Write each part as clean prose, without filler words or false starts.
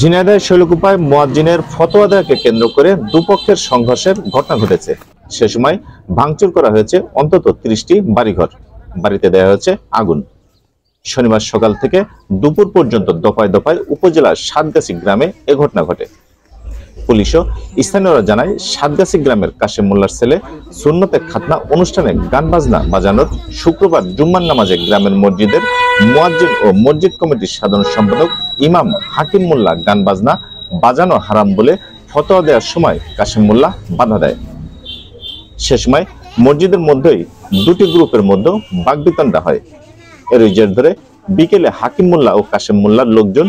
ঝিনাইদহ শৈলকুপায় মুয়াজ্জিনের ফতোয়া দেওয়াকে কেন্দ্র করে দুপক্ষের সংঘর্ষের ঘটনা ঘটেছে। সে সময় ভাঙচুর করা হয়েছে অন্তত ৩০টি বাড়িঘর, বাড়িতে দেওয়া হয়েছে আগুন। শনিবার সকাল থেকে দুপুর পর্যন্ত দফায় দফায় উপজেলার সাতগাছি গ্রামে এ ঘটনা ঘটে। পুলিশ ও স্থানীয়রা জানায়, সাতগাছি গ্রামের কাশেম মোল্লার ছেলে সুন্নতে খাতনা অনুষ্ঠানে গান বাজনা বাজানোর শুক্রবার জুম্মার নামাজে গ্রামের মসজিদের মুয়াজ্জিন ও মসজিদ কমিটির সাধারণ সম্পাদক ইমাম হাকিম মোল্লা গান বাজনা বাজানো হারাম বলে ফতোয়া দেওয়ার সময় কাশেম মোল্লা বাধা দেয়। সে সময় মসজিদের মধ্যেই দুটি গ্রুপের মধ্যে বাকবিতণ্ডা হয়। এর জের ধরে বিকেলে হাকিম মোল্লা ও কাশেম মোল্লার লোকজন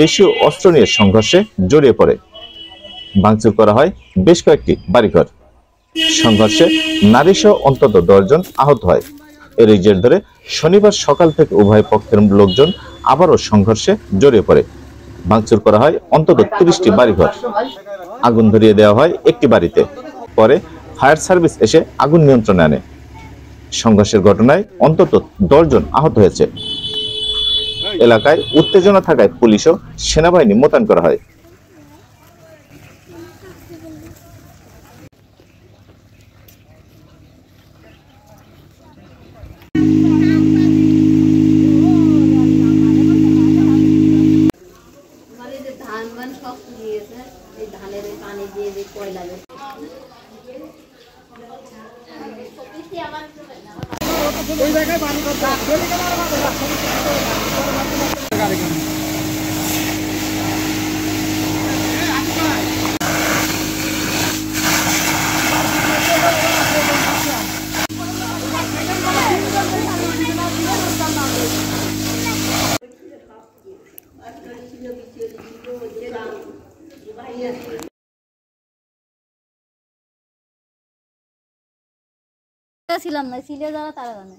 দেশীয় অস্ত্র নিয়ে সংঘর্ষে জড়িয়ে পড়ে। ভাঙচুর করা হয় বেশ কয়েকটি বাড়িঘর। সংঘর্ষে নারী সহ অন্তত 10 জন আহত হয়। এর জের ধরে শনিবার সকাল থেকে উভয় পক্ষের লোকজন আবারও সংঘর্ষে জড়িয়ে পড়ে। ভাঙচুর করা হয় অন্তত 30টি বাড়িঘর। আগুন ধরিয়ে দেওয়া হয় একটি বাড়িতে। পরে ফায়ার সার্ভিস এসে আগুন নিয়ন্ত্রণে আনে। সংঘর্ষের ঘটনায় অন্তত 10 জন আহত হয়েছে। এলাকায় উত্তেজনা থাকায় পুলিশ ও সেনাবাহিনী মোতায়েন করা হয়। ছিলাম না, সিলে যারা তারা জানে।